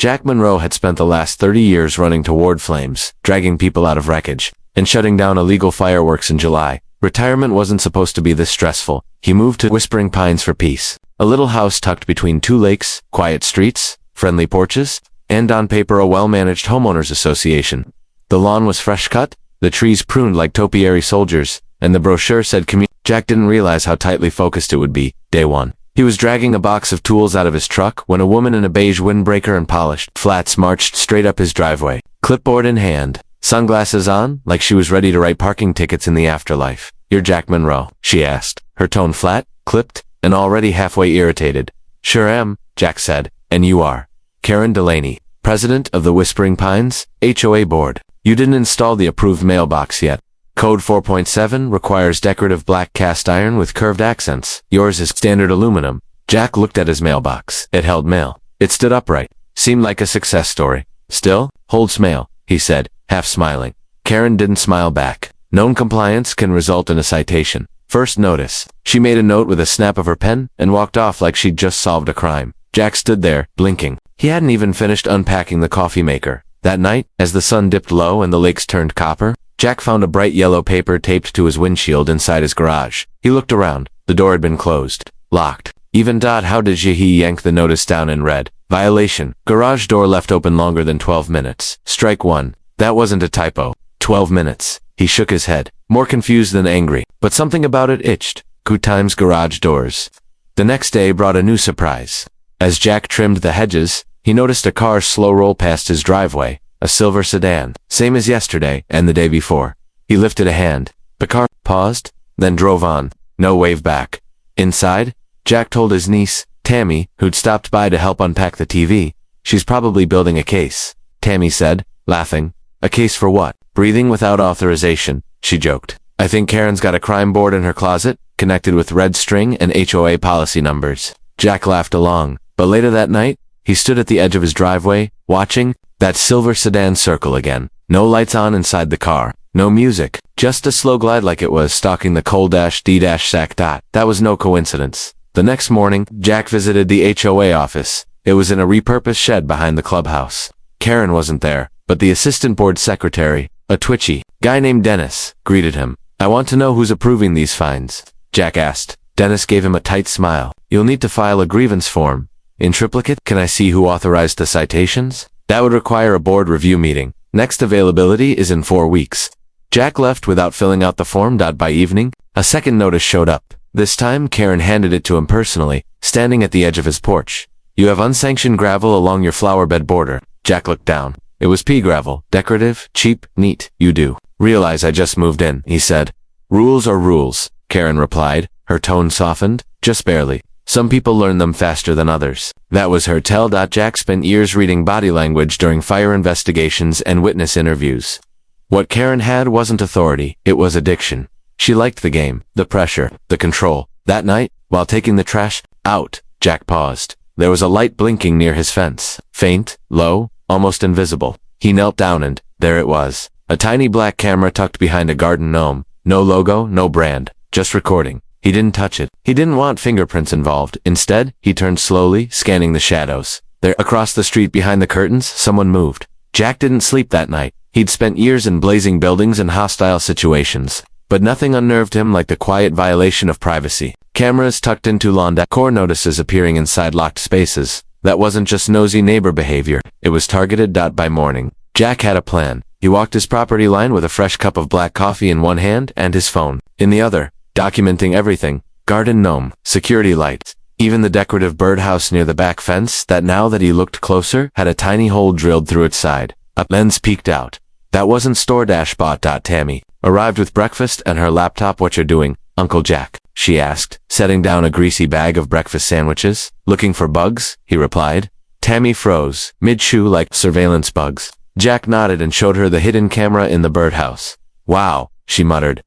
Jack Monroe had spent the last 30 years running toward flames, dragging people out of wreckage, and shutting down illegal fireworks in July. Retirement wasn't supposed to be this stressful. He moved to Whispering Pines for peace. A little house tucked between two lakes, quiet streets, friendly porches, and on paper a well-managed homeowners association. The lawn was fresh cut, the trees pruned like topiary soldiers, and the brochure said community. Jack didn't realize how tightly focused it would be, day one. He was dragging a box of tools out of his truck when a woman in a beige windbreaker and polished flats marched straight up his driveway, clipboard in hand, sunglasses on, like she was ready to write parking tickets in the afterlife. "You're Jack Monroe?" she asked, her tone flat, clipped, and already halfway irritated. "Sure am," Jack said. "And you are?" "Karen Delaney, president of the Whispering Pines HOA board. You didn't install the approved mailbox yet. Code 4.7 requires decorative black cast iron with curved accents. Yours is standard aluminum." Jack looked at his mailbox. It held mail. It stood upright. Seemed like a success story. "Still, holds mail," he said, half smiling. Karen didn't smile back. Non-compliance can result in a citation. First notice. She made a note with a snap of her pen and walked off like she'd just solved a crime. Jack stood there, blinking. He hadn't even finished unpacking the coffee maker. That night, as the sun dipped low and the lakes turned copper, Jack found a bright yellow paper taped to his windshield inside his garage. He looked around. The door had been closed. Locked. Even how did he yank the notice down and read, "Violation. Garage door left open longer than 12 minutes. Strike one." That wasn't a typo. 12 minutes. He shook his head, more confused than angry, but something about it itched. Good times garage doors. The next day brought a new surprise. As Jack trimmed the hedges, he noticed a car slow roll past his driveway. A silver sedan, same as yesterday and the day before. He lifted a hand. The car paused, then drove on. No wave back. Inside, Jack told his niece, Tammy, who'd stopped by to help unpack the TV. "She's probably building a case," Tammy said, laughing. "A case for what?" "Breathing without authorization," she joked. "I think Karen's got a crime board in her closet, connected with red string and HOA policy numbers." Jack laughed along, but later that night, he stood at the edge of his driveway, watching that silver sedan circle again. No lights on inside the car. No music. Just a slow glide like it was stalking the coal-d-sack. That was no coincidence. The next morning, Jack visited the HOA office. It was in a repurposed shed behind the clubhouse. Karen wasn't there, but the assistant board secretary, a twitchy guy named Dennis, greeted him. "I want to know who's approving these fines," Jack asked. Dennis gave him a tight smile. "You'll need to file a grievance form. In triplicate, can I see who authorized the citations? That would require a board review meeting. Next availability is in 4 weeks." Jack left without filling out the form. By evening, a second notice showed up. This time, Karen handed it to him personally, standing at the edge of his porch. "You have unsanctioned gravel along your flower bed border." Jack looked down. It was pea gravel, decorative, cheap, neat. "You do realize I just moved in," he said. "Rules are rules," Karen replied. Her tone softened, just barely. "Some people learn them faster than others." That was her tell. Jack spent years reading body language during fire investigations and witness interviews. What Karen had wasn't authority, it was addiction. She liked the game, the pressure, the control. That night, while taking the trash out, Jack paused. There was a light blinking near his fence. Faint, low, almost invisible. He knelt down and, there it was. A tiny black camera tucked behind a garden gnome. No logo, no brand, just recording. He didn't touch it. He didn't want fingerprints involved. Instead, he turned slowly, scanning the shadows. There, across the street behind the curtains, someone moved. Jack didn't sleep that night. He'd spent years in blazing buildings and hostile situations. But nothing unnerved him like the quiet violation of privacy. Cameras tucked into lawn decor, notices appearing inside locked spaces. That wasn't just nosy neighbor behavior. It was targeted. By morning, Jack had a plan. He walked his property line with a fresh cup of black coffee in one hand and his phone in the other, documenting everything. Garden gnome, security lights, even the decorative birdhouse near the back fence that, now that he looked closer, had a tiny hole drilled through its side. A lens peeked out. That wasn't store-bought. Tammy arrived with breakfast and her laptop. "What you're doing, Uncle Jack?" she asked, setting down a greasy bag of breakfast sandwiches. "Looking for bugs," he replied. Tammy froze, mid-chew like surveillance bugs. Jack nodded and showed her the hidden camera in the birdhouse. "Wow," she muttered.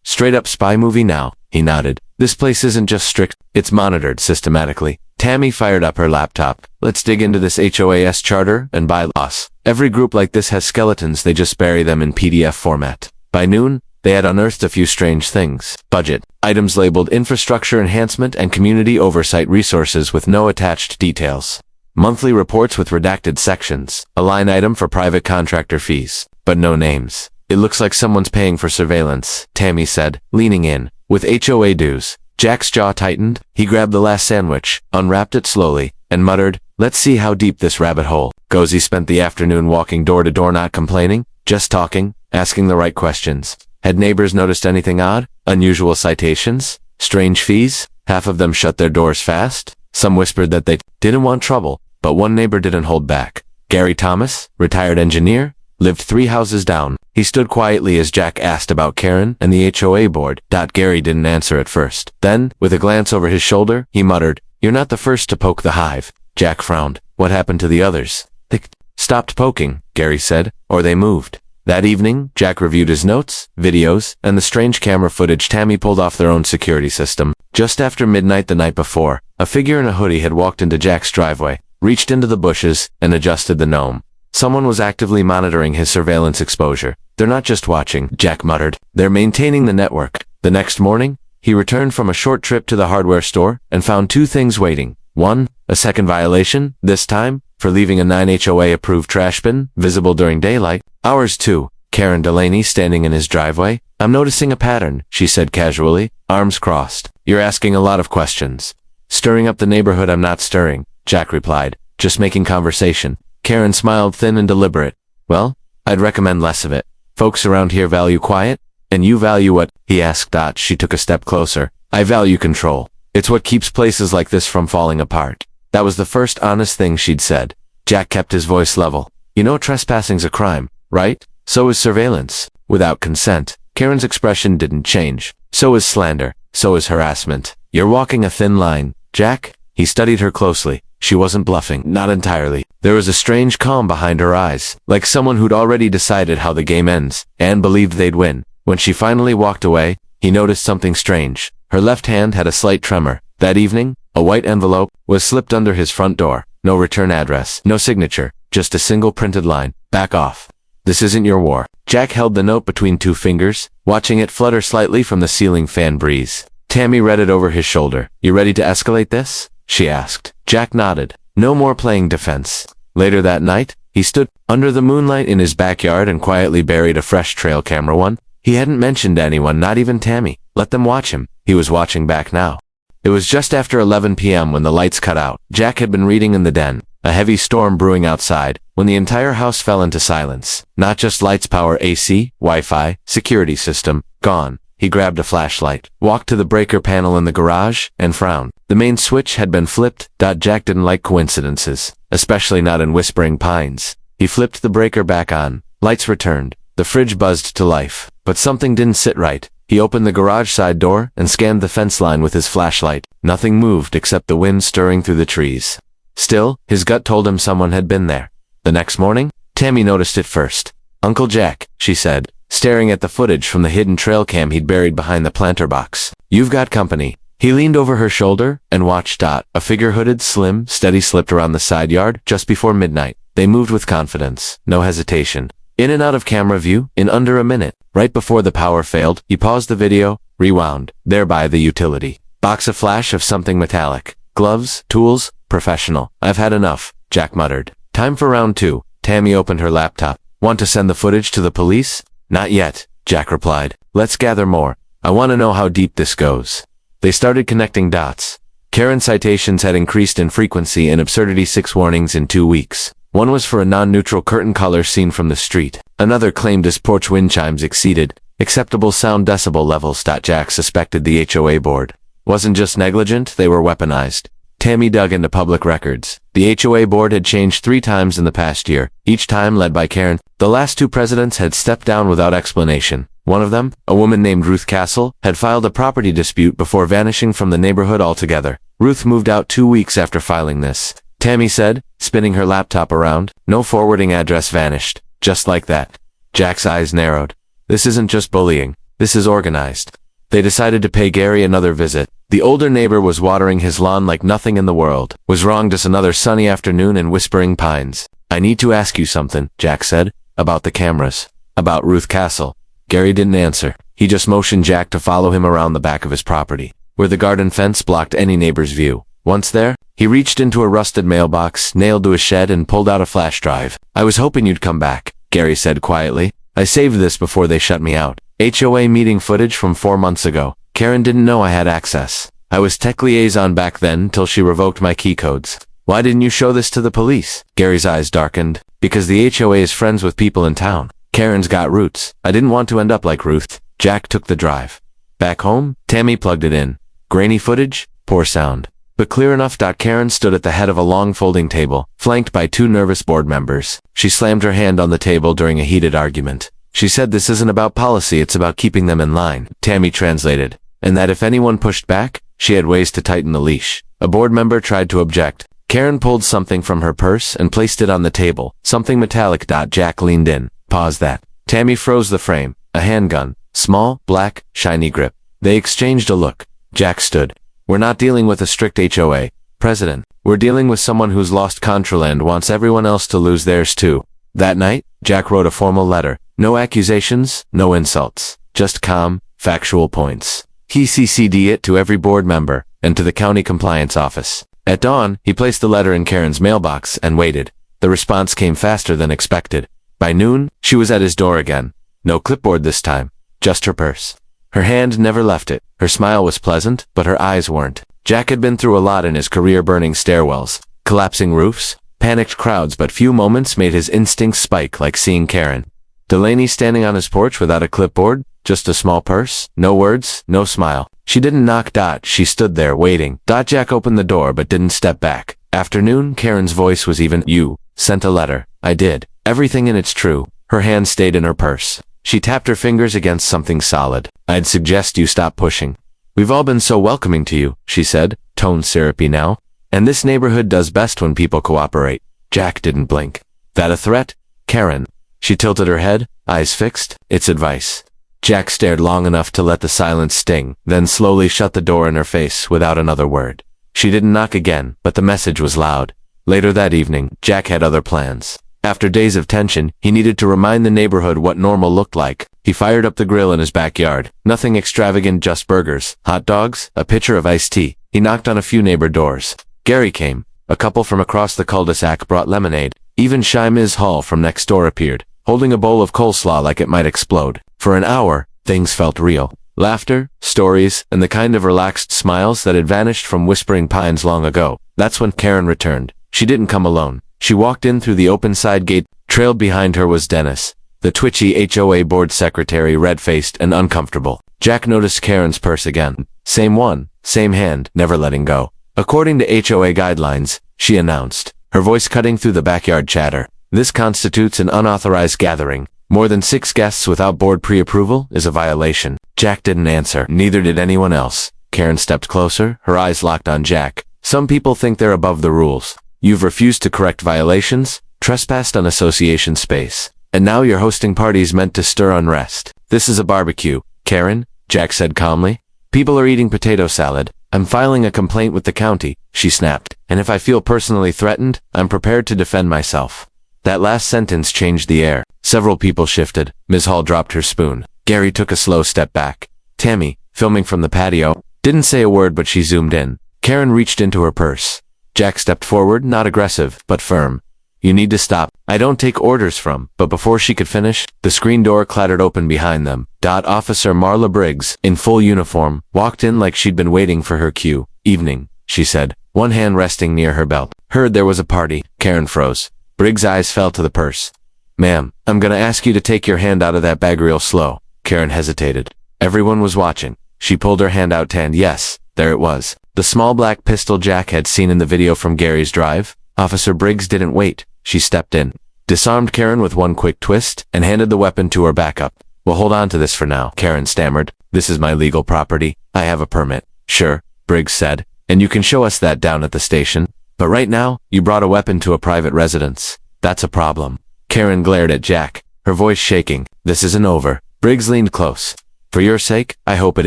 "Straight up spy movie now," he nodded. "This place isn't just strict, it's monitored systematically." Tammy fired up her laptop. "Let's dig into this HOAS charter and bylaws. Every group like this has skeletons, they just bury them in PDF format." By noon, they had unearthed a few strange things. Budget items labeled infrastructure enhancement and community oversight resources with no attached details. Monthly reports with redacted sections. A line item for private contractor fees. But no names. It looks like someone's paying for surveillance, Tammy said, leaning in. With HOA dues. Jack's jaw tightened. He grabbed the last sandwich, unwrapped it slowly, and muttered, "Let's see how deep this rabbit hole goes." He spent the afternoon walking door to door, not complaining, just talking, asking the right questions. Had neighbors noticed anything odd? Unusual citations? Strange fees? Half of them shut their doors fast. Some whispered that they didn't want trouble, but one neighbor didn't hold back. Gary Thomas, retired engineer, lived 3 houses down. He stood quietly as Jack asked about Karen and the HOA board. Gary didn't answer at first. Then, with a glance over his shoulder, he muttered, "You're not the first to poke the hive." Jack frowned. What happened to the others? They stopped poking, Gary said, or they moved. That evening, Jack reviewed his notes, videos, and the strange camera footage Tammy pulled off their own security system. Just after midnight the night before, a figure in a hoodie had walked into Jack's driveway, reached into the bushes, and adjusted the gnome. Someone was actively monitoring his surveillance exposure. "They're not just watching," Jack muttered. "They're maintaining the network." The next morning, he returned from a short trip to the hardware store and found 2 things waiting. 1, a second violation, this time, for leaving a 9 HOA-approved trash bin, visible during daylight. Hours 2, Karen Delaney standing in his driveway. "I'm noticing a pattern," she said casually, arms crossed. "You're asking a lot of questions." "Stirring up the neighborhood." "I'm not stirring," Jack replied, "just making conversation." Karen smiled, thin and deliberate. "Well, I'd recommend less of it. Folks around here value quiet, and you value what?" he asked. She took a step closer. "I value control. It's what keeps places like this from falling apart." That was the first honest thing she'd said. Jack kept his voice level. "You know trespassing's a crime, right? So is surveillance. Without consent." Karen's expression didn't change. "So is slander. So is harassment. You're walking a thin line, Jack." He studied her closely. She wasn't bluffing, not entirely. There was a strange calm behind her eyes, like someone who'd already decided how the game ends, and believed they'd win. When she finally walked away, he noticed something strange. Her left hand had a slight tremor. That evening, a white envelope was slipped under his front door. No return address, no signature, just a single printed line. "Back off. This isn't your war." Jack held the note between 2 fingers, watching it flutter slightly from the ceiling fan breeze. Tammy read it over his shoulder. "You ready to escalate this?" she asked. Jack nodded. No more playing defense. Later that night, he stood under the moonlight in his backyard and quietly buried a fresh trail camera. One. He hadn't mentioned to anyone, not even Tammy. Let them watch him. He was watching back now. It was just after 11 p.m. when the lights cut out. Jack had been reading in the den, a heavy storm brewing outside, when the entire house fell into silence. Not just lights, power, AC, Wi-Fi, security system, gone. He grabbed a flashlight, walked to the breaker panel in the garage, and frowned. The main switch had been flipped. Jack didn't like coincidences, especially not in Whispering Pines. He flipped the breaker back on. Lights returned. The fridge buzzed to life. But something didn't sit right. He opened the garage side door and scanned the fence line with his flashlight. Nothing moved except the wind stirring through the trees. Still, his gut told him someone had been there. The next morning, Tammy noticed it first. "Uncle Jack," she said, staring at the footage from the hidden trail cam he'd buried behind the planter box. "You've got company." He leaned over her shoulder and watched. A figure, hooded, slim, steady, slipped around the side yard just before midnight. They moved with confidence, no hesitation. In and out of camera view in under a minute. Right before the power failed, he paused the video, rewound, thereby the utility. Box, a flash of something metallic. Gloves, tools, professional. "I've had enough," Jack muttered. "Time for round 2. Tammy opened her laptop. "Want to send the footage to the police?" "Not yet," Jack replied. "Let's gather more. I want to know how deep this goes." They started connecting dots. Karen citations had increased in frequency and absurdity. 6 warnings in 2 weeks. One was for a non-neutral curtain color seen from the street. Another claimed his porch wind chimes exceeded acceptable sound decibel levels. Jack suspected the HOA board wasn't just negligent, they were weaponized. Tammy dug into public records. The HOA board had changed 3 times in the past year, each time led by Karen. The last 2 presidents had stepped down without explanation. One of them, a woman named Ruth Castle, had filed a property dispute before vanishing from the neighborhood altogether. Ruth moved out 2 weeks after filing this. Tammy said, spinning her laptop around. No forwarding address, vanished. Just like that. Jack's eyes narrowed. This isn't just bullying. This is organized. They decided to pay Gary another visit. The older neighbor was watering his lawn like nothing in the world. Was wrong. Just another sunny afternoon in Whispering Pines. "I need to ask you something," Jack said. "About the cameras. About Ruth Castle." Gary didn't answer. He just motioned Jack to follow him around the back of his property, where the garden fence blocked any neighbor's view. Once there, he reached into a rusted mailbox, nailed to a shed, and pulled out a flash drive. "I was hoping you'd come back," Gary said quietly. "I saved this before they shut me out. HOA meeting footage from 4 months ago. Karen didn't know I had access. I was tech liaison back then till she revoked my key codes." "Why didn't you show this to the police?" Gary's eyes darkened. "Because the HOA is friends with people in town. Karen's got roots. I didn't want to end up like Ruth." Jack took the drive. Back home, Tammy plugged it in. Grainy footage, poor sound, but clear enough. Karen stood at the head of a long folding table, flanked by 2 nervous board members. She slammed her hand on the table during a heated argument. She said this isn't about policy, it's about keeping them in line. Tammy translated. And that if anyone pushed back, she had ways to tighten the leash. A board member tried to object. Karen pulled something from her purse and placed it on the table, something metallic. Jack leaned in. "Pause that." Tammy froze the frame. A handgun. Small, black, shiny grip. They exchanged a look. Jack stood. "We're not dealing with a strict HOA president. We're dealing with someone who's lost control and wants everyone else to lose theirs too." That night, Jack wrote a formal letter. No accusations, no insults. Just calm, factual points. He CC'd it to every board member and to the county compliance office. At dawn, he placed the letter in Karen's mailbox and waited. The response came faster than expected. By noon, she was at his door again. No clipboard this time. Just her purse. Her hand never left it. Her smile was pleasant, but her eyes weren't. Jack had been through a lot in his career, burning stairwells, collapsing roofs, panicked crowds, but few moments made his instincts spike like seeing Karen. Delaney standing on his porch without a clipboard, just a small purse, no words, no smile. She didn't knock. She stood there waiting. Jack opened the door but didn't step back. Afternoon, Karen's voice was even. "You sent a letter." "I did. Everything in it's true." Her hand stayed in her purse. She tapped her fingers against something solid. "I'd suggest you stop pushing. We've all been so welcoming to you," she said, tone syrupy now. "And this neighborhood does best when people cooperate." Jack didn't blink. "That a threat?" "Karen." She tilted her head, eyes fixed. "It's advice." Jack stared long enough to let the silence sting, then slowly shut the door in her face without another word. She didn't knock again, but the message was loud. Later that evening, Jack had other plans. After days of tension, he needed to remind the neighborhood what normal looked like. He fired up the grill in his backyard. Nothing extravagant, just burgers, hot dogs, a pitcher of iced tea. He knocked on a few neighbor doors. Gary came. A couple from across the cul-de-sac brought lemonade. Even shy Ms. Hall from next door appeared, holding a bowl of coleslaw like it might explode. For an hour, things felt real. Laughter, stories, and the kind of relaxed smiles that had vanished from Whispering Pines long ago. That's when Karen returned. She didn't come alone. She walked in through the open side gate. Trailed behind her was Dennis, the twitchy HOA board secretary, red-faced and uncomfortable. Jack noticed Karen's purse again. Same one, same hand, never letting go. "According to HOA guidelines," she announced, her voice cutting through the backyard chatter, "this constitutes an unauthorized gathering. More than 6 guests without board pre-approval is a violation." Jack didn't answer. Neither did anyone else. Karen stepped closer, her eyes locked on Jack. "Some people think they're above the rules. You've refused to correct violations, trespassed on association space, and now you're hosting parties meant to stir unrest. This is a barbecue, Karen," Jack said calmly. "People are eating potato salad. I'm filing a complaint with the county," she snapped. "And if I feel personally threatened, I'm prepared to defend myself." That last sentence changed the air. Several people shifted. Ms. Hall dropped her spoon. Gary took a slow step back. Tammy, filming from the patio, didn't say a word, but she zoomed in. Karen reached into her purse. Jack stepped forward, not aggressive, but firm. "You need to stop. I don't take orders from." But before she could finish, the screen door clattered open behind them. Officer Marla Briggs, in full uniform, walked in like she'd been waiting for her cue. "Evening," she said, one hand resting near her belt. "Heard there was a party." Karen froze. Briggs' eyes fell to the purse. "Ma'am, I'm gonna ask you to take your hand out of that bag real slow." Karen hesitated. Everyone was watching. She pulled her hand out, and yes, there it was. The small black pistol Jack had seen in the video from Gary's drive. Officer Briggs didn't wait. She stepped in, disarmed Karen with one quick twist, and handed the weapon to her backup. "We'll hold on to this for now," Karen stammered. "This is my legal property. I have a permit." "Sure," Briggs said, "and you can show us that down at the station. But right now, you brought a weapon to a private residence. That's a problem." Karen glared at Jack, her voice shaking. "This isn't over." Briggs leaned close. "For your sake, I hope it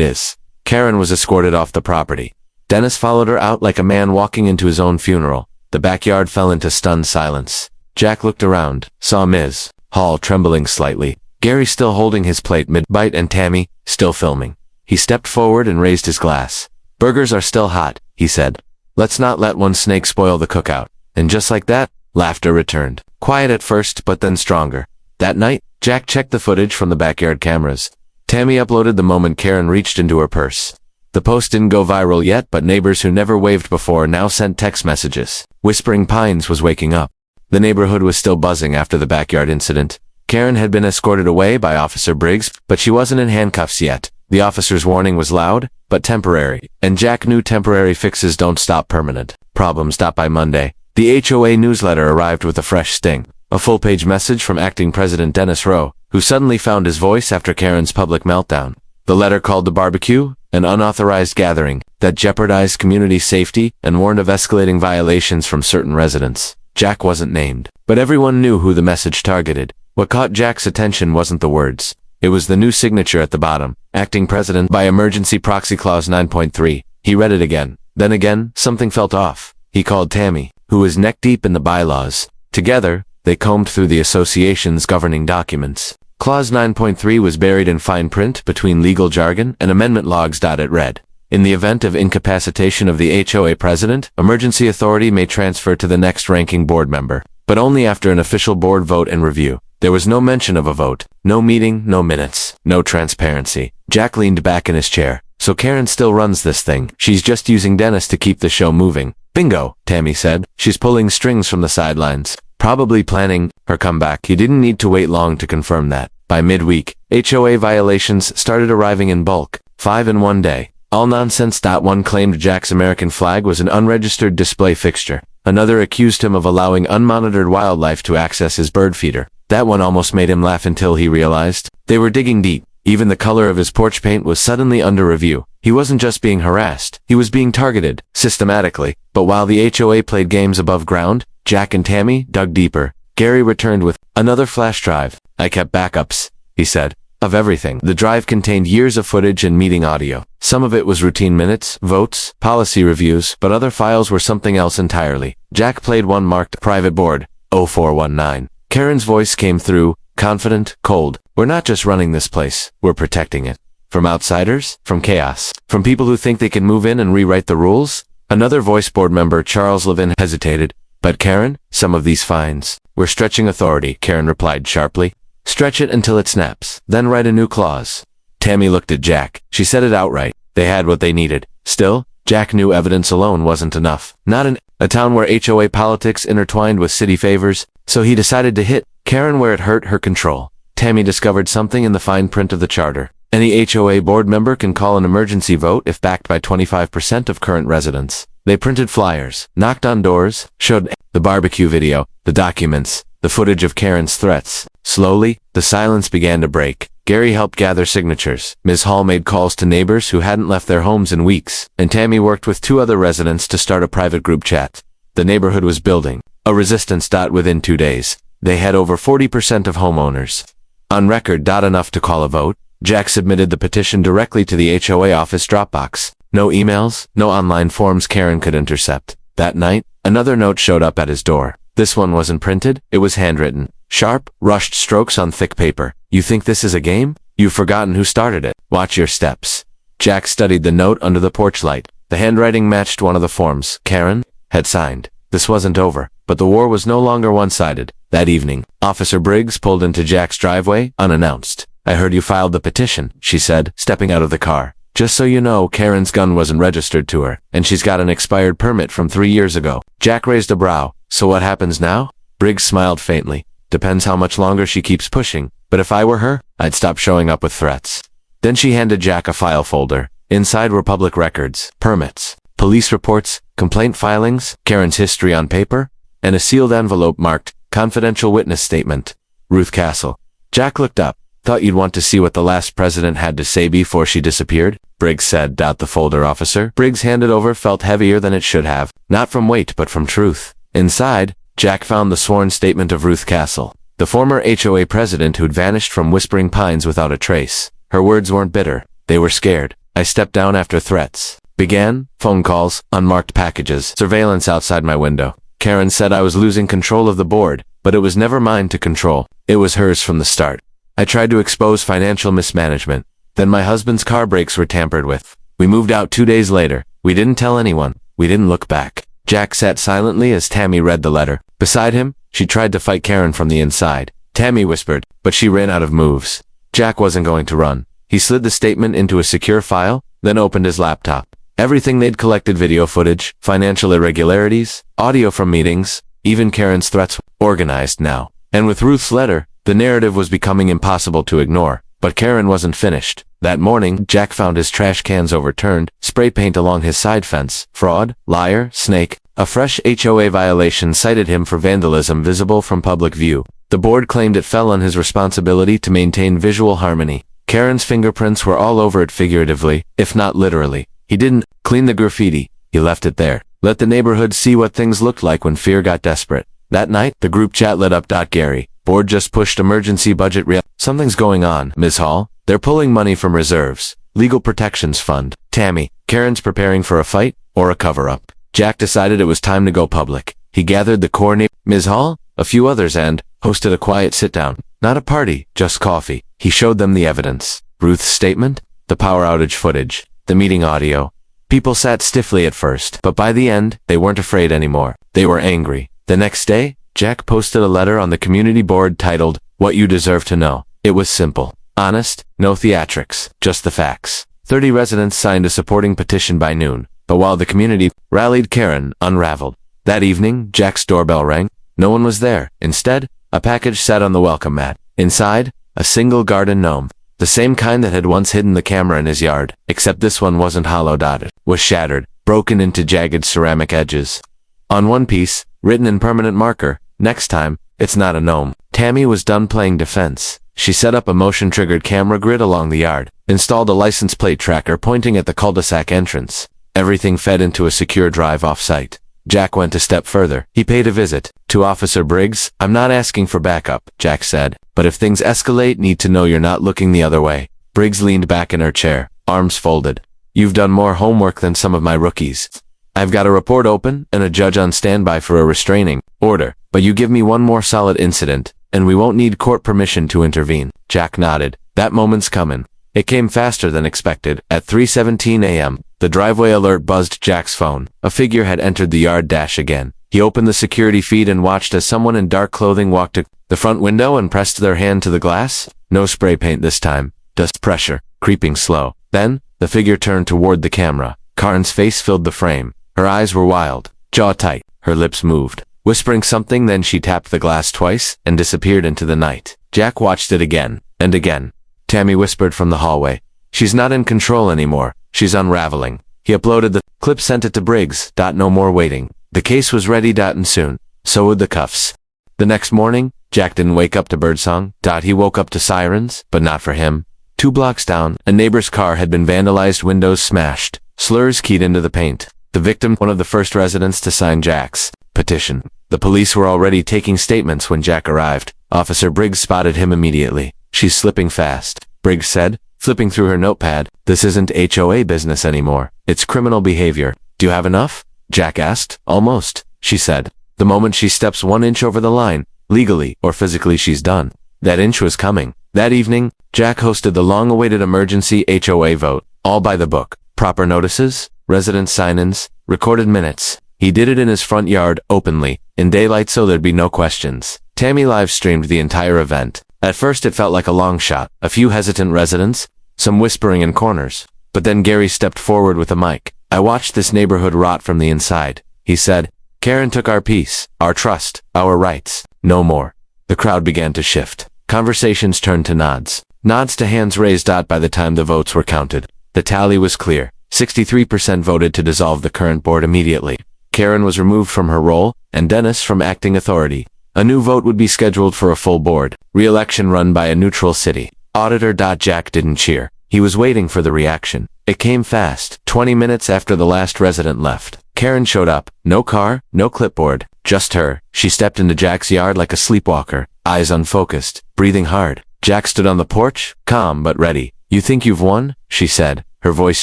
is." Karen was escorted off the property. Dennis followed her out like a man walking into his own funeral. The backyard fell into stunned silence. Jack looked around, saw Ms. Hall trembling slightly, Gary still holding his plate mid-bite, and Tammy, still filming. He stepped forward and raised his glass. "Burgers are still hot," he said. Let's not let one snake spoil the cookout. And just like that, laughter returned. Quiet at first, but then stronger. That night, Jack checked the footage from the backyard cameras. Tammy uploaded the moment Karen reached into her purse. The post didn't go viral yet, but neighbors who never waved before now sent text messages. Whispering Pines was waking up. The neighborhood was still buzzing after the backyard incident. Karen had been escorted away by Officer Briggs, but she wasn't in handcuffs yet. The officer's warning was loud, but temporary, and Jack knew temporary fixes don't stop permanent problems. By Monday, the HOA newsletter arrived with a fresh sting. A full-page message from Acting President Dennis Rowe, who suddenly found his voice after Karen's public meltdown. The letter called the barbecue an unauthorized gathering that jeopardized community safety and warned of escalating violations from certain residents. Jack wasn't named, but everyone knew who the message targeted. What caught Jack's attention wasn't the words. It was the new signature at the bottom, Acting President by Emergency Proxy Clause 9.3. He read it again. Then again, something felt off. He called Tammy, who was neck-deep in the bylaws. Together, they combed through the association's governing documents. Clause 9.3 was buried in fine print between legal jargon and amendment logs. It read, in the event of incapacitation of the HOA president, emergency authority may transfer to the next ranking board member, but only after an official board vote and review. There was no mention of a vote, no meeting, no minutes, no transparency. Jack leaned back in his chair. So Karen still runs this thing. She's just using Dennis to keep the show moving. Bingo, Tammy said. She's pulling strings from the sidelines, probably planning her comeback. He didn't need to wait long to confirm that. By midweek, HOA violations started arriving in bulk, 5 in one day. All nonsense. One claimed Jack's American flag was an unregistered display fixture. Another accused him of allowing unmonitored wildlife to access his bird feeder. That one almost made him laugh until he realized they were digging deep. Even the color of his porch paint was suddenly under review. He wasn't just being harassed, he was being targeted, systematically. But while the HOA played games above ground, Jack and Tammy dug deeper. Gary returned with another flash drive. I kept backups, he said, of everything. The drive contained years of footage and meeting audio. Some of it was routine minutes, votes, policy reviews, but other files were something else entirely. Jack played one marked Private Board 0419. Karen's voice came through, confident, cold. We're not just running this place, we're protecting it. From outsiders, from chaos, from people who think they can move in and rewrite the rules. Another voice board member, Charles Levin, hesitated. But Karen, some of these fines. We're stretching authority, Karen replied sharply. Stretch it until it snaps, then write a new clause. Tammy looked at Jack. She said it outright. They had what they needed. Still, Jack knew evidence alone wasn't enough. Not in a town where HOA politics intertwined with city favors. So he decided to hit Karen where it hurt her control. Tammy discovered something in the fine print of the charter. Any HOA board member can call an emergency vote if backed by 25% of current residents. They printed flyers, knocked on doors, showed the barbecue video, the documents, the footage of Karen's threats. Slowly, the silence began to break. Gary helped gather signatures. Ms. Hall made calls to neighbors who hadn't left their homes in weeks, and Tammy worked with 2 other residents to start a private group chat. The neighborhood was building a resistance. Within 2 days, they had over 40% of homeowners on record. Enough to call a vote. Jack submitted the petition directly to the HOA office Dropbox. No emails, no online forms Karen could intercept. That night, another note showed up at his door. This one wasn't printed, it was handwritten. Sharp, rushed strokes on thick paper. You think this is a game? You've forgotten who started it. Watch your steps. Jack studied the note under the porch light. The handwriting matched one of the forms Karen had signed. This wasn't over, but the war was no longer one-sided. That evening, Officer Briggs pulled into Jack's driveway, unannounced. I heard you filed the petition, she said, stepping out of the car. Just so you know, Karen's gun wasn't registered to her, and she's got an expired permit from 3 years ago. Jack raised a brow. So what happens now? Briggs smiled faintly. Depends how much longer she keeps pushing, but if I were her, I'd stop showing up with threats. Then she handed Jack a file folder. Inside were public records, permits, police reports, complaint filings, Karen's history on paper, and a sealed envelope marked, confidential witness statement. Ruth Castle. Jack looked up. Thought you'd want to see what the last president had to say before she disappeared, Briggs said. The folder, officer. Briggs handed over felt heavier than it should have, not from weight but from truth. Inside, Jack found the sworn statement of Ruth Castle, the former HOA president who'd vanished from Whispering Pines without a trace. Her words weren't bitter, they were scared. I stepped down after threats began, phone calls, unmarked packages, surveillance outside my window. Karen said I was losing control of the board, but it was never mine to control. It was hers from the start. I tried to expose financial mismanagement. Then my husband's car brakes were tampered with. We moved out 2 days later. We didn't tell anyone. We didn't look back. Jack sat silently as Tammy read the letter. Beside him, she tried to fight Karen from the inside. Tammy whispered, but she ran out of moves. Jack wasn't going to run. He slid the statement into a secure file, then opened his laptop. Everything they'd collected, video footage, financial irregularities, audio from meetings, even Karen's threats, organized now. And with Ruth's letter, the narrative was becoming impossible to ignore. But Karen wasn't finished. That morning, Jack found his trash cans overturned, spray paint along his side fence, fraud, liar, snake. A fresh HOA violation cited him for vandalism visible from public view. The board claimed it fell on his responsibility to maintain visual harmony. Karen's fingerprints were all over it figuratively, if not literally. He didn't clean the graffiti. He left it there. Let the neighborhood see what things looked like when fear got desperate. That night, the group chat lit up. Gary, board just pushed emergency budget Something's going on, Ms. Hall. They're pulling money from reserves. Legal protections fund. Tammy, Karen's preparing for a fight or a cover-up. Jack decided it was time to go public. He gathered the core Ms. Hall, a few others and hosted a quiet sit-down. Not a party, just coffee. He showed them the evidence. Ruth's statement, the power outage footage, the meeting audio. People sat stiffly at first, but by the end, they weren't afraid anymore. They were angry. The next day, Jack posted a letter on the community board titled, What You Deserve to Know. It was simple, honest, no theatrics, just the facts. 30 residents signed a supporting petition by noon, but while the community rallied, Karen unraveled. That evening, Jack's doorbell rang. No one was there. Instead, a package sat on the welcome mat. Inside, a single garden gnome. The same kind that had once hidden the camera in his yard, except this one wasn't hollow-dotted, was shattered, broken into jagged ceramic edges. On one piece, written in permanent marker, next time, it's not a gnome. Tammy was done playing defense. She set up a motion-triggered camera grid along the yard, installed a license plate tracker pointing at the cul-de-sac entrance. Everything fed into a secure drive off-site. Jack went a step further. He paid a visit to Officer Briggs. I'm not asking for backup, Jack said, but if things escalate, need to know you're not looking the other way. Briggs leaned back in her chair, arms folded. You've done more homework than some of my rookies. I've got a report open and a judge on standby for a restraining order, but you give me one more solid incident, and we won't need court permission to intervene. Jack nodded. That moment's coming. It came faster than expected. At 3:17 a.m., the driveway alert buzzed Jack's phone. A figure had entered the yard dash again. He opened the security feed and watched as someone in dark clothing walked to the front window and pressed their hand to the glass. No spray paint this time. Dust pressure, creeping slow. Then, the figure turned toward the camera. Karen's face filled the frame. Her eyes were wild, jaw tight. Her lips moved, whispering something. Then she tapped the glass twice and disappeared into the night. Jack watched it again and again. Tammy whispered from the hallway. She's not in control anymore. She's unraveling. He uploaded the clip, sent it to Briggs. No more waiting. The case was ready. And soon, so would the cuffs. The next morning, Jack didn't wake up to birdsong. He woke up to sirens, but not for him. 2 blocks down, a neighbor's car had been vandalized, windows smashed, slurs keyed into the paint. The victim, one of the first residents to sign Jack's petition. The police were already taking statements when Jack arrived. Officer Briggs spotted him immediately. She's slipping fast, Briggs said, flipping through her notepad. This isn't HOA business anymore. It's criminal behavior. Do you have enough? Jack asked. Almost, she said. The moment she steps 1 inch over the line, legally or physically, she's done. That inch was coming. That evening, Jack hosted the long-awaited emergency HOA vote, all by the book. Proper notices, resident sign-ins, recorded minutes. He did it in his front yard, openly, in daylight, so there'd be no questions. Tammy live-streamed the entire event. At first it felt like a long shot, a few hesitant residents, some whispering in corners. But then Gary stepped forward with a mic. I watched this neighborhood rot from the inside, he said. Karen took our peace, our trust, our rights. No more. The crowd began to shift. Conversations turned to nods. Nods to hands raised. By the time the votes were counted, the tally was clear. 63% voted to dissolve the current board immediately. Karen was removed from her role, and Dennis from acting authority. A new vote would be scheduled for a full board. Re-election run by a neutral city auditor. Jack didn't cheer. He was waiting for the reaction. It came fast. 20 minutes after the last resident left, Karen showed up. No car, no clipboard, just her. She stepped into Jack's yard like a sleepwalker, eyes unfocused, breathing hard. Jack stood on the porch, calm but ready. You think you've won? She said, her voice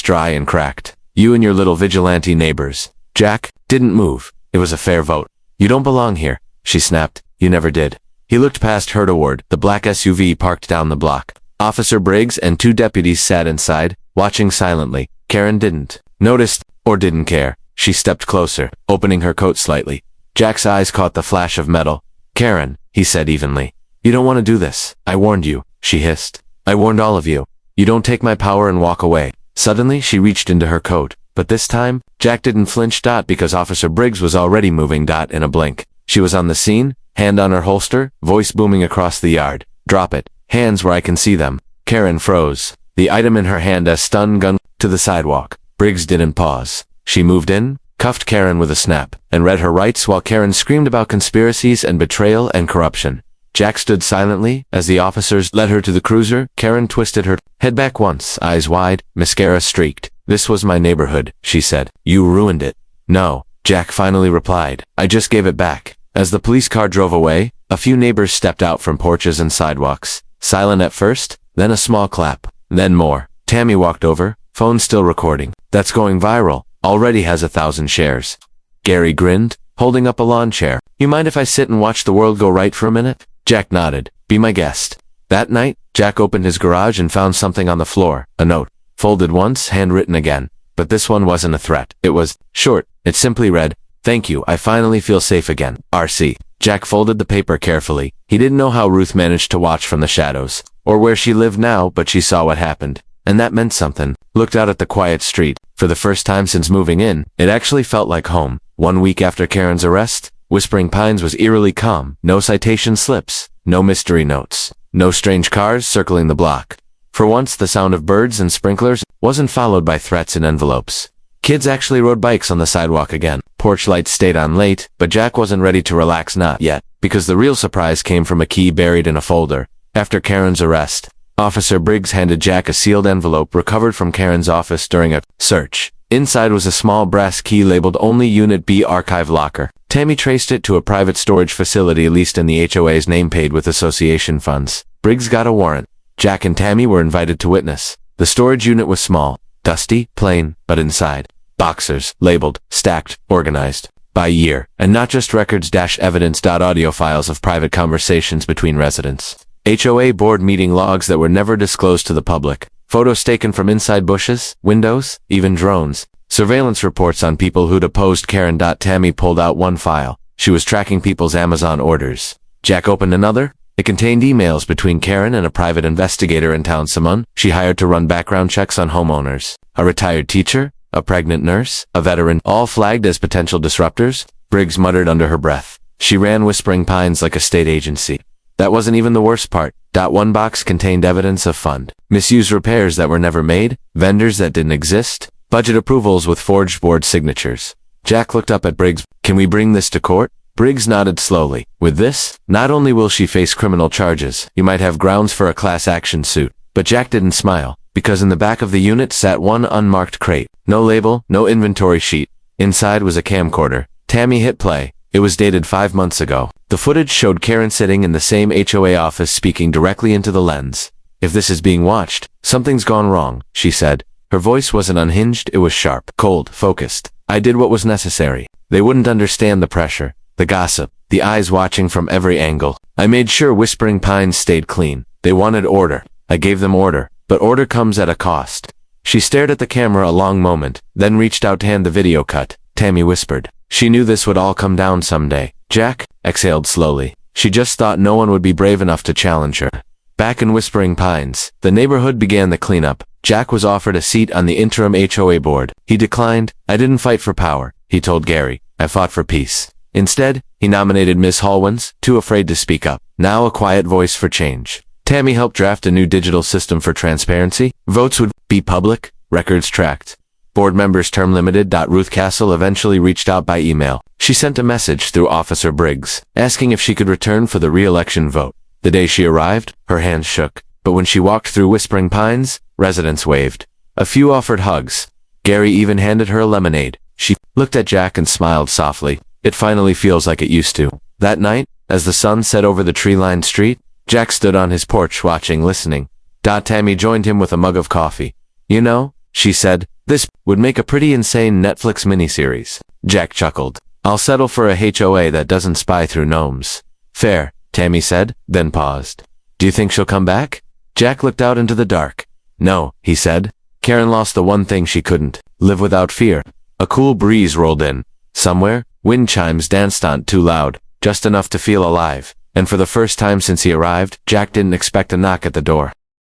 dry and cracked. You and your little vigilante neighbors. Jack didn't move. It was a fair vote. You don't belong here, she snapped. You never did. He looked past her toward the black SUV parked down the block. Officer Briggs and 2 deputies sat inside, watching silently. Karen didn't notice or didn't care. She stepped closer, opening her coat slightly. Jack's eyes caught the flash of metal. Karen, he said evenly. You don't want to do this. I warned you, she hissed. I warned all of you. You don't take my power and walk away. Suddenly, she reached into her coat. But this time, Jack didn't flinch. Because Officer Briggs was already moving. In a blink. She was on the scene, hand on her holster, voice booming across the yard. Drop it. Hands where I can see them. Karen froze. The item in her hand, a stun gun, to the sidewalk. Briggs didn't pause. She moved in, cuffed Karen with a snap, and read her rights while Karen screamed about conspiracies and betrayal and corruption. Jack stood silently as the officers led her to the cruiser. Karen twisted her head back once, eyes wide, mascara streaked. This was my neighborhood, she said. You ruined it. No, Jack finally replied. I just gave it back. As the police car drove away, a few neighbors stepped out from porches and sidewalks. Silent at first, then a small clap, then more. Tammy walked over, phone still recording. That's going viral. Already has 1,000 shares. Gary grinned, holding up a lawn chair. You mind if I sit and watch the world go right for a minute? Jack nodded. Be my guest. That night, Jack opened his garage and found something on the floor. A note. Folded once, handwritten again. But this one wasn't a threat. It was short. It simply read, Thank you, I finally feel safe again. RC. Jack folded the paper carefully. He didn't know how Ruth managed to watch from the shadows, or where she lived now, but she saw what happened. And that meant something. Looked out at the quiet street. For the first time since moving in, it actually felt like home. 1 week after Karen's arrest, Whispering Pines was eerily calm. No citation slips. No mystery notes. No strange cars circling the block. For once, the sound of birds and sprinklers wasn't followed by threats in envelopes. Kids actually rode bikes on the sidewalk again. Porch lights stayed on late, but Jack wasn't ready to relax, not yet, because the real surprise came from a key buried in a folder. After Karen's arrest, Officer Briggs handed Jack a sealed envelope recovered from Karen's office during a search. Inside was a small brass key labeled Only Unit B Archive Locker. Tammy traced it to a private storage facility leased in the HOA's name, paid with association funds. Briggs got a warrant. Jack and Tammy were invited to witness. The storage unit was small, dusty, plain, but inside. Boxers, labeled, stacked, organized by year, and not just records-evidence. Audio files of private conversations between residents. HOA board meeting logs that were never disclosed to the public. Photos taken from inside bushes, windows, even drones. Surveillance reports on people who'd opposed Karen. Tammy pulled out one file. She was tracking people's Amazon orders. Jack opened another. It contained emails between Karen and a private investigator in town, someone she hired to run background checks on homeowners. A retired teacher, a pregnant nurse, a veteran, all flagged as potential disruptors. Briggs muttered under her breath. She ran Whispering Pines like a state agency. That wasn't even the worst part. One box contained evidence of fund misuse, repairs that were never made, vendors that didn't exist, budget approvals with forged board signatures. Jack looked up at Briggs. Can we bring this to court? Briggs nodded slowly. With this, not only will she face criminal charges, you might have grounds for a class action suit. But Jack didn't smile, because in the back of the unit sat one unmarked crate. No label, no inventory sheet. Inside was a camcorder. Tammy hit play. It was dated 5 months ago. The footage showed Karen sitting in the same HOA office, speaking directly into the lens. If this is being watched, something's gone wrong, she said. Her voice wasn't unhinged, it was sharp, cold, focused. I did what was necessary. They wouldn't understand the pressure, the gossip, the eyes watching from every angle. I made sure Whispering Pines stayed clean. They wanted order. I gave them order, but order comes at a cost. She stared at the camera a long moment, then reached out to hand the video cut. Tammy whispered. She knew this would all come down someday. Jack exhaled slowly. She just thought no one would be brave enough to challenge her. Back in Whispering Pines, the neighborhood began the cleanup. Jack was offered a seat on the interim HOA board. He declined. I didn't fight for power, he told Gary. I fought for peace. Instead, he nominated Miss Hallwins, too afraid to speak up. Now a quiet voice for change. Tammy helped draft a new digital system for transparency. Votes would be public, records tracked. Board members term limited. Ruth Castle eventually reached out by email. She sent a message through Officer Briggs, asking if she could return for the re-election vote. The day she arrived, her hands shook. But when she walked through Whispering Pines, residents waved. A few offered hugs. Gary even handed her a lemonade. She looked at Jack and smiled softly. It finally feels like it used to. That night, as the sun set over the tree-lined street, Jack stood on his porch watching, listening. Tammy joined him with a mug of coffee. You know, she said, this would make a pretty insane Netflix miniseries. Jack chuckled. I'll settle for a HOA that doesn't spy through gnomes. Fair, Tammy said, then paused. Do you think she'll come back? Jack looked out into the dark. No, he said. Karen lost the one thing she couldn't. Live without fear. A cool breeze rolled in. Somewhere, wind chimes danced on too loud, just enough to feel alive. And for the first time since he arrived, Jack didn't expect a knock at the door.